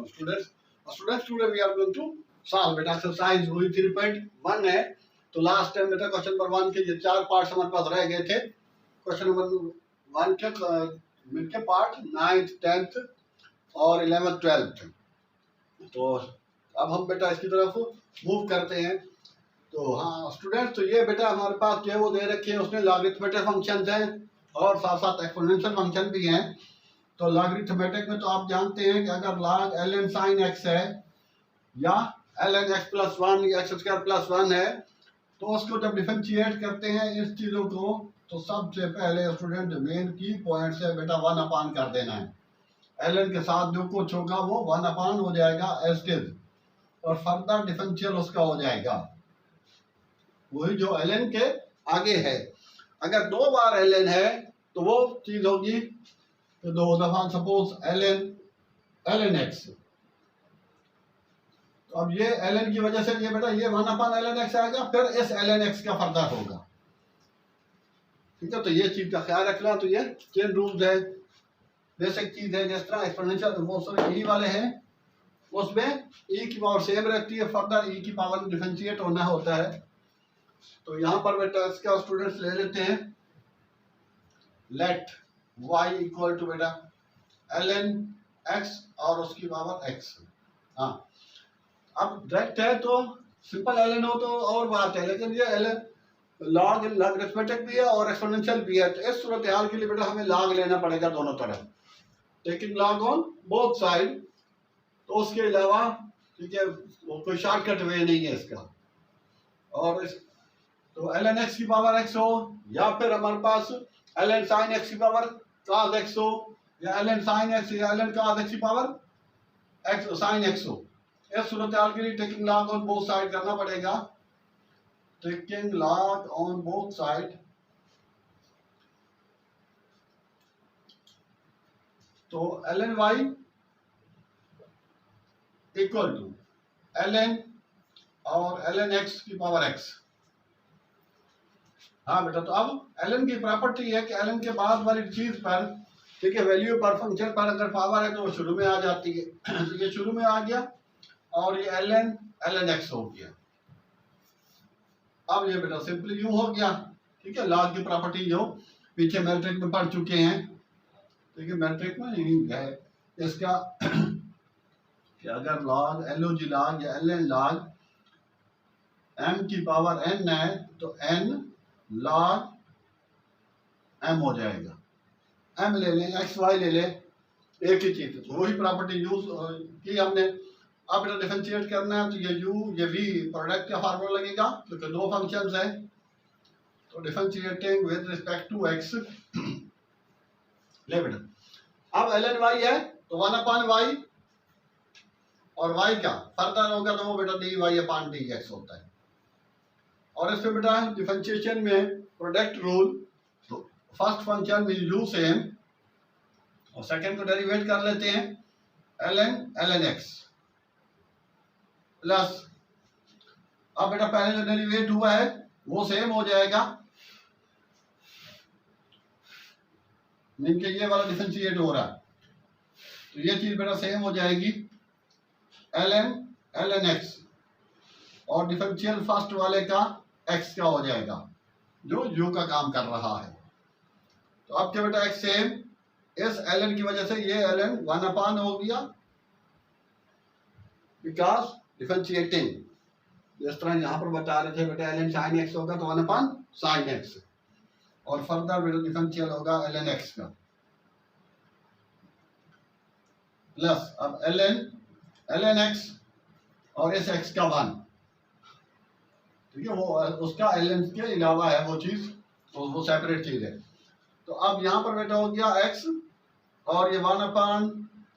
students. Students, today we are going to solve बेटा exercise हुई 3.1 है। तो लास्ट टाइम बेटा क्वेश्चन नंबर 1 के ये 4 पार्ट्स हमारे पास रह गए थे। क्वेश्चन नंबर 1 के मिलके पार्ट 9th 10th और 11th 12th। तो अब हम बेटा इसकी तरफ मूव करते हैं। तो हाँ स्टूडेंट्स, तो ये बेटा हमारे पास जो है वो दे रखे हैं, उसमें लॉगरिथमेटिक फंक्शंस हैं और साथ साथ एक्सपोनेंशियल फंक्शन भी हैं। तो लॉगरिथमेटिक में तो आप जानते हैं कि अगर log ln sin x है या ln x प्लस 1 या x स्क्वायर प्लस 1 है, तो उसको जब डिफरेंशिएट करते हैं इस चीज़ों को, तो सबसे पहले स्टूडेंट मेन की पॉइंट से बेटा 1 अपान कर देना है। ln के साथ जो कुछ होगा वो 1 अपान हो जाएगा एज इट इज, और फर्दर डिफरेंशियल उसका हो जाएगा वही जो ln के आगे है। अगर 2 बार ln है तो वो चीज़ होगी तो 2 दफा सपोज ln x। तो अब ये ln की वजह से ये बेटा ये 1 अपान ln x आएगा, फिर इस ln x का फर्दर होगा। ठीक है, तो ये चीज का ख्याल रखना। तो ये चेन रूल्स है, बेसिक चीज है। जिस तरह एक्सपोनेंशियल वो ई वाले हैं उसमें e की पावर सेम रहती है, फर्दर e की पावर डिफरेंशिएट होना होता है। तो यहाँ पर बेटा इसका स्टूडेंट्स ले लेते हैं लेट y इक्वल टू बेटा ln x और उसकी पावर x। हाँ, अब डायरेक्ट है तो सिंपल ln हो तो और बात है, लेकिन ये ln लॉग लॉगरिथमेटिक भी है और एक्सपोनेंशियल भी है। तो इस सूरत हाल के लिए बेटा हमें लॉग लेना पड़ेगा दोनों तरफ, taking log on both side. तो उसके अलावा ठीक है वो कोई शॉर्टकट वे नहीं है इसका। और इस तो ln x की पावर x हो या फिर हमारे पास ln sin x की पावर cos x हो या ln sin x या ln cos x की पावर x sin x हो। इस सूरत हाल के लिए taking log on both side करना पड़ेगा। Taking log on both side, तो ln y equal to ln और ln x की पावर x। हाँ बेटा, तो अब ln की प्रॉपर्टी है कि ln के बाद वाली चीज पर ठीक है वैल्यू पर फंक्शन पर अगर पावर है तो वो शुरू में आ जाती है। तो ये शुरू में आ गया और ये ln x हो गया। अब ये बेटा सिंपली यूं हो गया। ठीक है, लॉग की प्रॉपर्टी जो पीछे मैट्रिक में पढ़ चुके हैं, ठीक है मैट्रिक में यही है इसका कि अगर लॉग LOG लॉग या ln लॉग m की पावर n है तो n लॉग m हो जाएगा। m ले लें x y ले लें, एक ही चीज, तो वही प्रॉपर्टी यूज की हमने। अब बेटा डिफरेंशिएट करना है तो ये u ये v प्रोडक्ट का फार्मूला लगेगा क्योंकि दो फंक्शंस हैं। तो differentiating with respect to x ले बेटा, अब ln y है तो 1 अपान y और y का फर्दर होगा तो वो बेटा dy अपान dx होता है। और इसमें बेटा डिफरेंशिएशन में प्रोडक्ट रूल, तो फर्स्ट फंक्शन में u सेम और सेकंड को डेरिवेट कर लेते हैं ln x प्लस, अब बेटा पहले जो डेरिवेट हुआ है वो सेम हो जाएगा, मीन के ये वाला डिफरेंशिएट हो रहा है तो ये चीज बेटा सेम हो जाएगी ln x और डिफरेंशियल फर्स्ट वाले का x का हो जाएगा जो u का काम कर रहा है। तो अब क्या बेटा x सेम, इस ln की वजह से ये ln 1 अपान हो गया बिकॉज डिफरेंशिएटिंग जिस तरह यहाँ पर बता रहे थे बेटा ln sin x होगा तो 1 अपान sin x और फर्दर बेटा डिफरेंशियल होगा ln x का प्लस अब ln x और इस x का 1, ठीक है वो उसका ln के अलावा है वो चीज, तो वो सेपरेट चीज है। तो अब यहाँ पर बेटा हो गया x और ये 1 अपान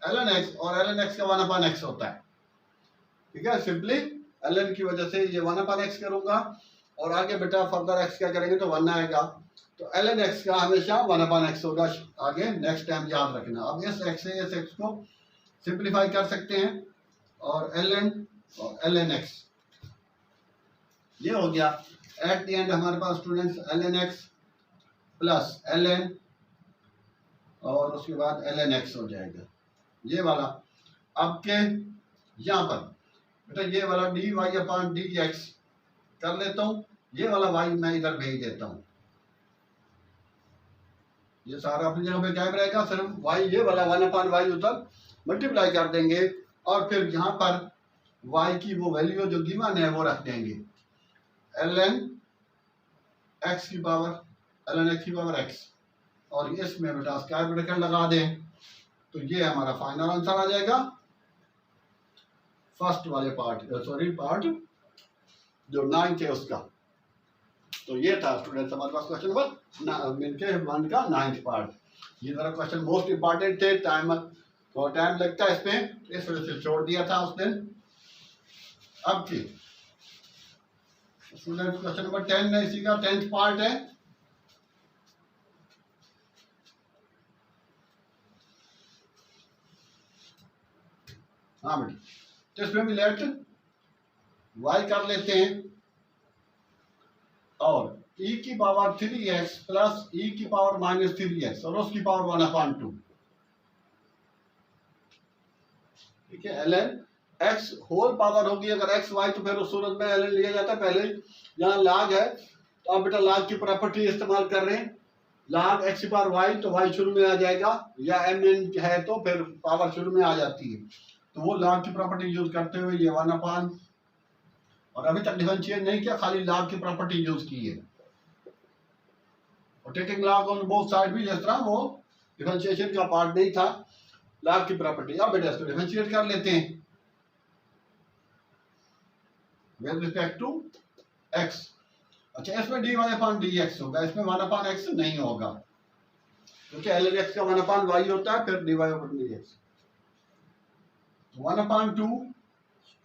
ln x और ln x का 1 अपान x होता है। ठीक है, सिंपली ln की वजह से ये 1 अपान x करूंगा और आगे बेटा फर्दर x क्या करेंगे तो 1 आएगा। तो ln x का हमेशा 1 अपान x होगा आगे, नेक्स्ट टाइम याद रखना। अब इस x से इस x को सिंप्लीफाई कर सकते हैं और ln और ln x ये हो गया। एट द एंड हमारे पास students ln x plus ln और उसके बाद ln x हो जाएगा ये वाला। अब के यहाँ पर बेटा ये वाला dy अपॉन dx कर लेता हूँ, ये वाला y मैं इधर भेज देता हूँ, ये सारा अपनी जगह पे कायम रहेगा, सिर्फ y ये वाला 1 अपॉन y उधर मल्टीप्लाई कर देंगे और फिर यहाँ पर y की वो वैल्यू जो गिवन है वो रख देंगे ln x की पावर x, और इसमें बेटा स्क्वायर ब्रैकेट लगा दें, तो ये हमारा फाइनल आंसर आ जाएगा फर्स्ट वाले पार्ट जो 9 है उसका। तो ये था स्टूडेंट्स हमारे पास क्वेश्चन नंबर 1 का 9th पार्ट। ये मेरा क्वेश्चन मोस्ट इंपॉर्टेंट थे, टाइम लगता है इसमें, इस वजह से छोड़ दिया था उस दिन। अब की स्टूडेंट क्वेश्चन नंबर 10 है, इसी का 10th पार्ट है। हाँ बेटा, तो इसमें भी लेट y कर लेते हैं और e की पावर 3x प्लस e की पावर माइनस 3x और उसकी पावर 1/2, ठीक है। ln x होल पावर होगी अगर x y, तो फिर उस सूरत में ln लिया जाता है। पहले यहाँ log है तो आप बेटा log की प्रॉपर्टी इस्तेमाल कर रहे हैं, log x की पावर y तो y शुरू में आ जाएगा, या mn है तो फिर पावर शुरू में आ जाती है, तो वो log की प्रॉपर्टी यूज करते हुए ये 1 अपॉन, और अभी तक डिफरेंशिएट नहीं किया, खाली log की प्रॉपर्टी यूज की है। और taking log on both side भी जिस तरह वो डिफरेंशिएशन का पार्ट नहीं था, log की प्रॉपर्टी। अब बेटा इसको डिफरेंशिएट कर लेते हैं विद रिस्पेक्ट टू x। अच्छा, इसमें dy अपॉन dx होगा, इसमें 1 अपॉन x नहीं होगा, क्योंकि ln x का 1 अपॉन y होता है, फिर dy अपॉन dx 1/2।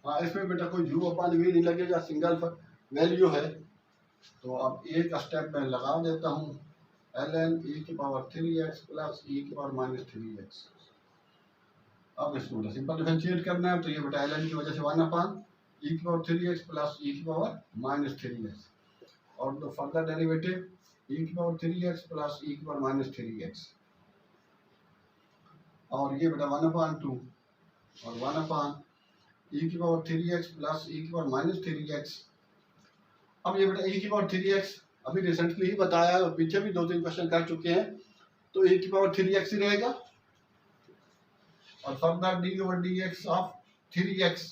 हाँ, इसमें बेटा कोई u अपॉन v नहीं लगेगा, सिंगल वैल्यू है। तो अब एक स्टेप में लगा देता हूँ ln e की पावर 3x प्लस e की पावर माइनस 3x। अब इसको बेटा सिंपल डिफरेंशिएट करना है, तो ये बेटा ln की वजह से 1 अपॉन e की पावर 3x प्लस e की पावर माइनस 3x, और द फर्दर डेरिवेटिव e की पावर 3x प्लस e की पावर माइनस 3x, और ये बेटा 1/2 और 1 अपॉन e की पावर 3x प्लस e की पावर माइनस 3x। अब ये बेटा e की पावर 3x अभी रिसेंटली ही बताया, और पीछे भी 2-3 क्वेश्चन कर चुके हैं, तो e की पावर 3x ही रहेगा, और further d over dx of 3x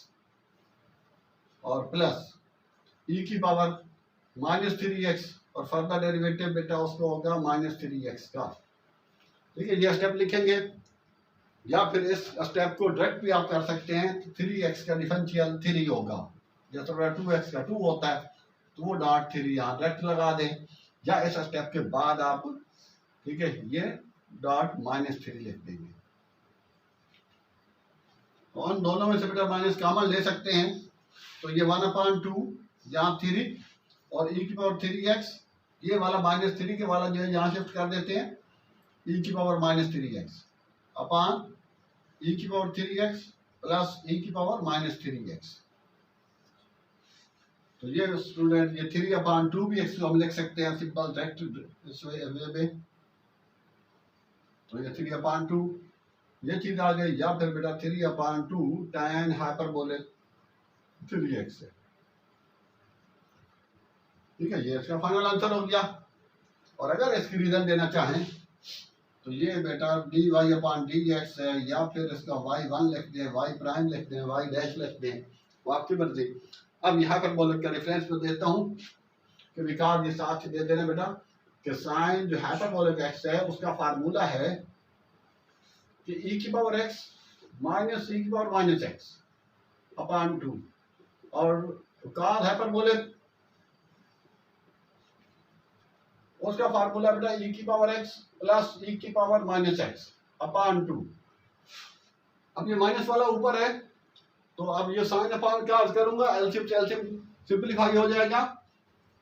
और प्लस e की पावर माइनस 3x, और फर्दर डेरिवेटिव बेटा उसको होगा माइनस 3x का। ठीक है, ये स्टेप लिखेंगे, या फिर इस स्टेप को डायरेक्ट भी आप कर सकते हैं। 3x का डिफरेंशियल 3 होगा, जैसे 2x का 2 होता है, तो वो डॉट 3 यहाँ डायरेक्ट लगा दें, या इस स्टेप के बाद आप, ठीक है, ये डॉट माइनस 3 लिख देंगे। और दोनों में से बेटा माइनस कॉमन ले सकते हैं, तो ये 1/2 यहाँ 3 और e की पावर 3x, ये वाला माइनस 3 के वाला जो है यहाँ शिफ्ट कर देते हैं, e की power minus 3x upon e की पावर 3x प्लस e की पावर माइनस 3x। तो ये स्टूडेंट ये 3/2 भी x हम लिख सकते हैं सिंपल डायरेक्ट इस वे में, तो ये 3/2 ये चीज आ गई, या फिर बेटा 3/2 tan हाइपरबोलिक 3x है। ठीक है, ये इसका फाइनल आंसर हो गया। और अगर इसकी रीजन देना चाहें तो ये बेटा dy अपॉन dx है, या फिर इसका y1 लिख दें, y प्राइम लिख दें, y डैश लिख दें, वो आपकी मर्जी। अब यहाँ पर बोल का रेफरेंस में देता हूँ कि विकास ये साथ दे देना बेटा कि साइन जो हाइपरबोलिक x है उसका फार्मूला है कि e की पावर x माइनस e की पावर माइनस x अपॉन 2, और cos हाइपरबोलिक उसका फार्मूला बेटा e की पावर x प्लस e की पावर माइनस x अपॉन 2। अब ये माइनस वाला ऊपर है, तो अब ये साइन अपॉन क्या करूंगा, एलसीएम से एलसीएम सिंपलीफाई हो जाएगा,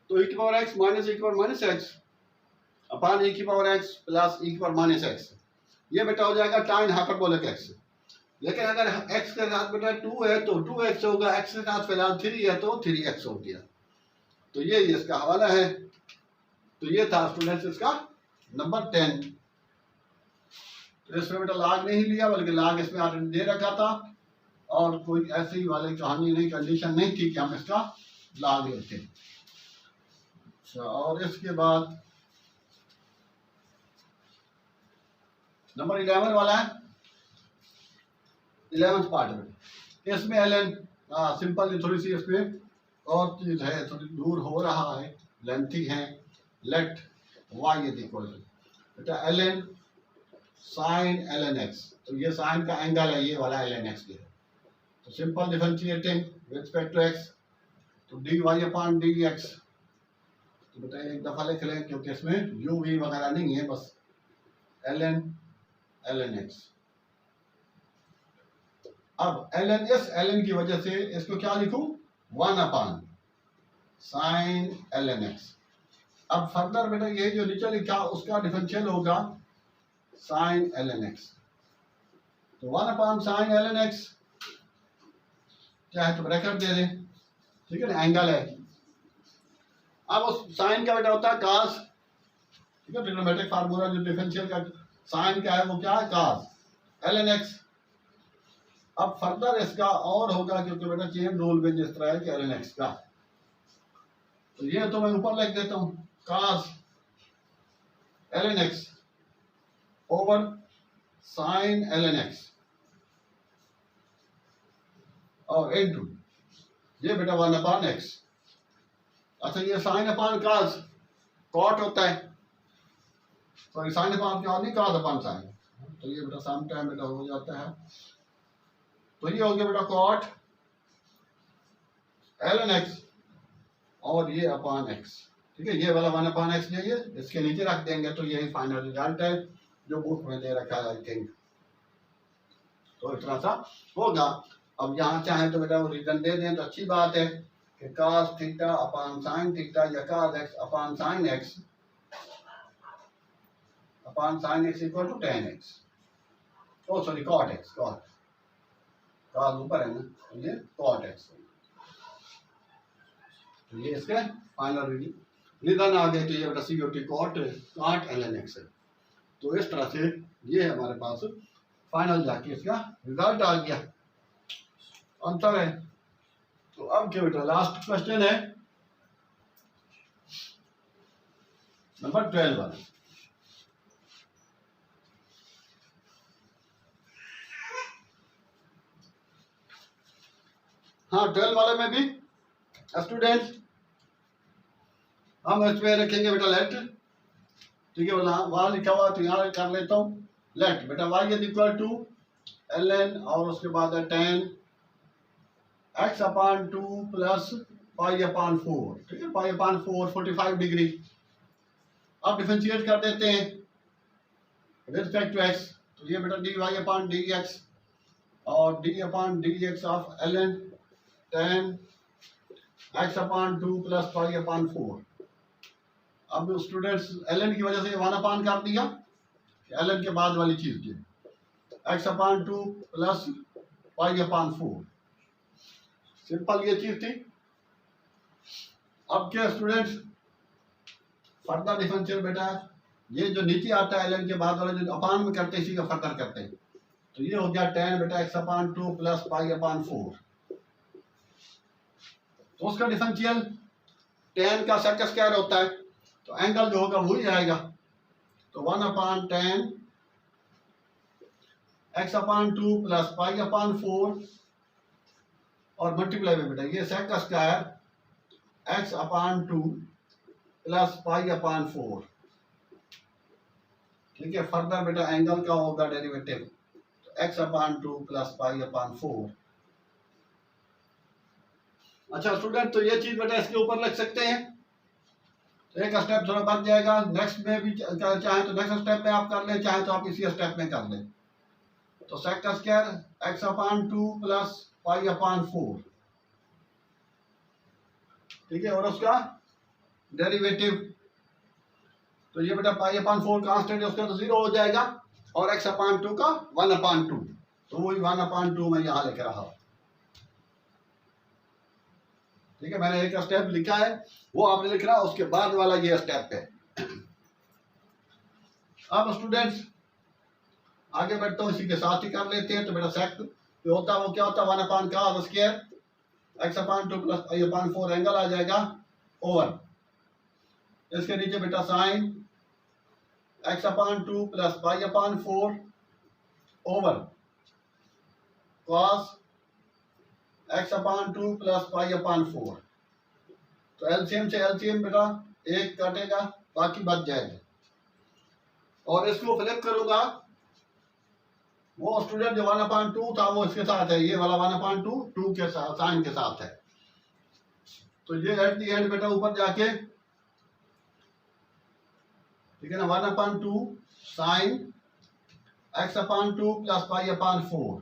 तो e की पावर x माइनस e की power minus x upon e की पावर x प्लस e की पावर माइनस x, ये बेटा हो जाएगा tan हाइपरबोलिक x। लेकिन अगर x के साथ बेटा 2 है तो 2x होगा, x के साथ फिलहाल 3 है तो 3x हो गया। तो ये इसका हवाला है। तो ये था स्टूडेंट्स इसका नंबर 10। तो इसमें बेटा log नहीं लिया, बल्कि log इसमें ऑलरेडी दे रखा था, और कोई ऐसी वाली कहानी नहीं, कंडीशन नहीं थी कि हम इसका लाग लेते। अच्छा, और इसके बाद नंबर 11 वाला है, 11th पार्ट में इसमें एलन सिंपल थोड़ी सी इसमें और चीज है, थोड़ी दूर हो रहा है, लेंथी है। Let Y is equal to बेटा एलन साइन एलन एक्स, तो ये साइन का एंगल है ये वाला एलन एक्स के, तो simple differentiating with respect to X, तो D Y upon D X, तो बेटा एक दफा लिख लें क्योंकि इसमें यू वी वगैरह नहीं है, बस एलन एलन एक्स। अब एलन इस एलन की वजह से इसको क्या लिखूं, 1 अपॉन साइन एलन एक्स। अब फर्दर बेटा ये जो नीचे लिखा उसका डिफरेंशियल होगा साइन एलन एक्स, तो 1 अपॉन साइन एलन एक्स क्या है, तो ब्रैकेट दे दें, ठीक है ना, एंगल है। अब उस साइन का बेटा होता है कास, ठीक है, ट्रिग्नोमेट्रिक फार्मूला जो डिफरेंशियल का साइन का है वो क्या है, कास एलन एक्स। अब फर्दर इसका और होगा क्योंकि बेटा चेन रूल में जिस तरह है कि एलन एक्स का, तो ये तो मैं ऊपर लिख देता हूं cos ln X over sine ln X और इनटू ये बेटा 1 अपॉन एक्स। अच्छा, ये साइन अपॉन कास कॉट होता है, सॉरी साइन अपॉन क्या नहीं, कास अपॉन साइन, तो ये बेटा सम टाइम बेटा हो जाता है, तो ये हो गया बेटा कॉट एलन एक्स और ये अपॉन एक्स, ठीक है, ये वाला 1 अपॉन एक्स लिए इसके नीचे रख देंगे, तो यही फाइनल रिजल्ट है जो बुक में दे रखा है आई थिंक, तो इस तरह सा होगा। अब यहाँ चाहे तो बेटा वो रीजन दे दें तो अच्छी बात है कि cos theta upon sine theta या cos x upon sine x upon sine x equal to tan x, oh sorry cot x, cos ऊपर है ना, तो ये cot x, तो ये इसके फाइनल रीजन आ गए, तो ये बेटा COT cot ln x है। तो इस तरह से ये हमारे पास फाइनल जाके इसका रिजल्ट आ गया, आंसर है। तो अब क्या बेटा लास्ट क्वेश्चन है नंबर 12 वाला। हाँ 12 वाले में भी स्टूडेंट्स हम इसमें रखेंगे बेटा लेट, ठीक है, वहां लिखा हुआ तो यहाँ कर लेता हूँ लेट बेटा y is equal to ln और उसके बाद है tan x upon 2 plus pi upon 4, ठीक है, पाई अपॉन 4 45 डिग्री। अब डिफरेंशिएट कर देते हैं विद रिस्पेक्ट टू x, तो ये बेटा dy अपॉन dx और d upon dx of ln tan x upon 2 plus pi upon 4। अब स्टूडेंट्स ln की वजह से 1 अपॉन कर दिया, ln के बाद वाली चीज की x upon 2 plus pi upon 4, simple ये चीज थी। अब क्या स्टूडेंट्स फर्दर डिफरेंशियल बेटा ये जो नीचे आता है ln के बाद वाला जो अपॉन में करते हैं इसी का फर्दर करते हैं, तो ये हो गया tan बेटा x upon 2 plus pi upon 4, तो उसका डिफरेंशियल tan का सेक स्क्वायर होता है, तो एंगल जो होगा वही आएगा, तो 1 upon tan x upon 2 plus pi upon 4 और मल्टीप्लाई में बेटा ये sec square x upon 2 plus pi upon 4, ठीक है। फर्दर बेटा एंगल का होगा डेरिवेटिव, तो x upon 2 plus pi upon 4। अच्छा स्टूडेंट, तो ये चीज बेटा इसके ऊपर लिख सकते हैं, तो एक स्टेप थोड़ा बच जाएगा। नेक्स्ट में भी चाहे तो नेक्स्ट स्टेप में आप कर लें, चाहे तो आप इसी स्टेप में कर लें, तो sec square x upon 2 plus pi upon 4, ठीक है, और उसका डेरिवेटिव, तो ये बेटा पाई अपॉन 4 कांस्टेंट है उसका तो 0 हो जाएगा और x अपॉन 2 का 1 अपॉन 2, तो वही 1 अपॉन 2 मैं यहाँ लिख रहा हूँ, ठीक है। मैंने एक स्टेप लिखा है वो आपने लिख रहा, उसके बाद वाला ये स्टेप है। अब स्टूडेंट्स आगे बढ़ता हूँ, इसी के साथ ही कर लेते हैं, तो बेटा सेक जो होता है वो क्या होता है 1 upon cos square x upon 2 plus pi upon 4 angle आ जाएगा ओवर इसके नीचे बेटा sine x upon 2 plus pi upon 4 over cos x upon 2 plus pi upon 4। तो एलसीएम से एलसीएम बेटा एक कटेगा बाकी बच जाएगा और इसको फ्लिप करूंगा वो स्टूडेंट जो 1/2 था वो इसके साथ है, ये वाला 1/2 2 के साथ साइन के साथ है। तो ये एट दी एंड बेटा ऊपर जाके ठीक है ना 1/2 sine x/2 plus pi upon 4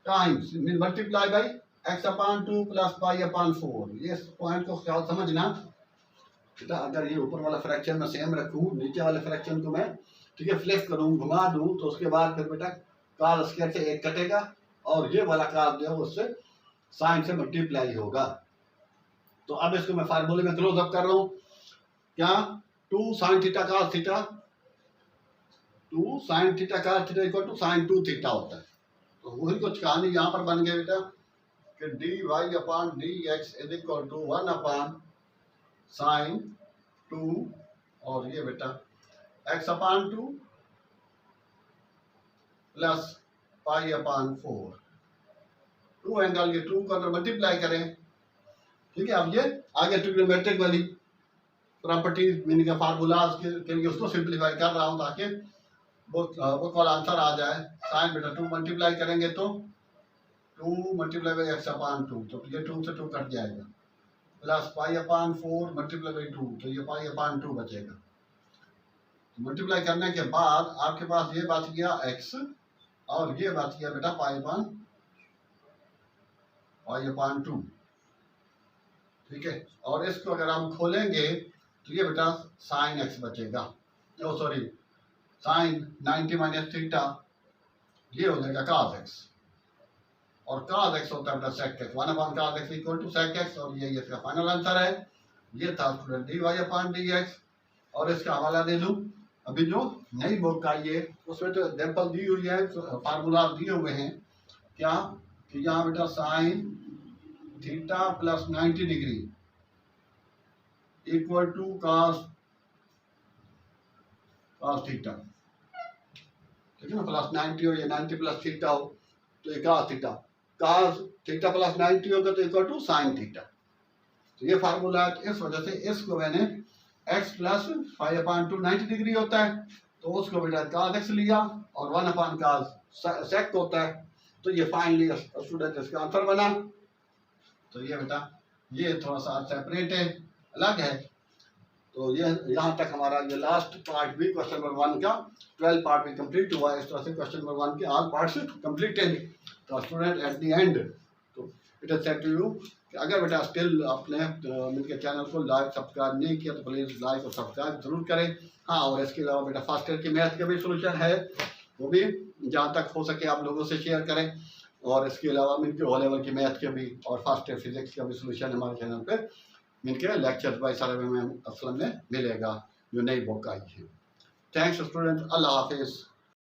times multiply by x/2 plus pi upon 4। ये पॉइंट को ख्याल समझना बेटा, अगर ये ऊपर वाला फ्रैक्शन में सेम रखूं नीचे वाले फ्रैक्शन को मैं ठीक है फ्लिप करूं घुमा दूं तो उसके बाद फिर बेटा cos स्क्वायर से एक कटेगा और ये वाला cos जो है उससे साइन से मल्टीप्लाई होगा। तो अब इसको मैं फार्मूले में क्लोज अप कर रहा हूं क्या 2 sin theta cos theta 2 sin theta cos theta equal to sin 2 theta होता है। तो वही कुछ कहानी यहाँ पर बन गई बेटा कि dy upon dx is equal to 1 upon sin 2 और ये बेटा x upon 2 plus pi upon 4 2 angle ये 2 को अगर मल्टीप्लाई करें ठीक है। अब ये आगे ट्रिग्नोमेट्रिक वाली प्रॉपर्टीज मीनिंग का फार्मूलाज के लिए उसको सिंप्लीफाई कर रहा हूं ताकि वो कॉल आंसर आ जाए। साइन बेटा 2 मल्टीप्लाई करेंगे तो 2 मल्टीप्लाई बाई x अपॉन 2 तो ये 2 से 2 कट जाएगा plus pi upon 4 multiply by 2 तो ये पाई अपॉन 2 बचेगा। मल्टीप्लाई करने के बाद आपके पास ये बच गया x और ये बच गया बेटा पाई अपॉन 2 ठीक है। और इसको अगर हम खोलेंगे तो ये बेटा साइन x बचेगा ओ सॉरी साइन 90 माइनस थीटा ये हो जाएगा cos x और cos x होता है बेटा sec x 1 upon cos x equal to sec x और ये इसका फाइनल आंसर है। ये था स्टूडेंट dy अपॉन dx और इसका हवाला दे दूं अभी जो नई बुक का ये उसमें तो एग्जाम्पल दी हुई है फार्मूला दिए हुए हैं क्या कि यहाँ बेटा sine theta plus 90 degree equal to cos theta ठीक है ना प्लस 90 हो या 90 प्लस थीटा हो तो ये cos थीटा प्लस 90 होगा तो इक्वल टू साइन थीटा। तो ये फार्मूला इस वजह से इसको मैंने x प्लस 5/2 90 डिग्री होता है तो उसको बेटा cos x लिया और 1 अपॉन cos sec होता है तो ये फाइनली स्टूडेंट इसका आंसर बना। तो ये बेटा ये थोड़ा सा सेपरेट है अलग है। तो ये यहाँ तक हमारा ये लास्ट पार्ट भी क्वेश्चन नंबर 1 का 12 पार्ट भी कंप्लीट हुआ। इस तरह से क्वेश्चन नंबर 1 के ऑल पार्ट्स कंप्लीटेड। तो स्टूडेंट एट द एंड तो it is said to you कि अगर बेटा स्टिल आपने मेरे चैनल को लाइक सब्सक्राइब नहीं किया तो प्लीज़ लाइक और सब्सक्राइब जरूर करें। हाँ और इसके अलावा बेटा फर्स्ट ईयर की मैथ का भी सोल्यूशन है वो भी जहाँ तक हो सके आप लोगों से शेयर करें और इसके अलावा मिलके ओ लेवल की मैथ के भी और फर्स्ट ईयर फिजिक्स का भी सोल्यूशन हमारे चैनल पे मिलके लेक्चर बाय सर में असलम में मिलेगा जो नई बुक आई है। थैंक्स स्टूडेंट, अल्लाह हाफिज़।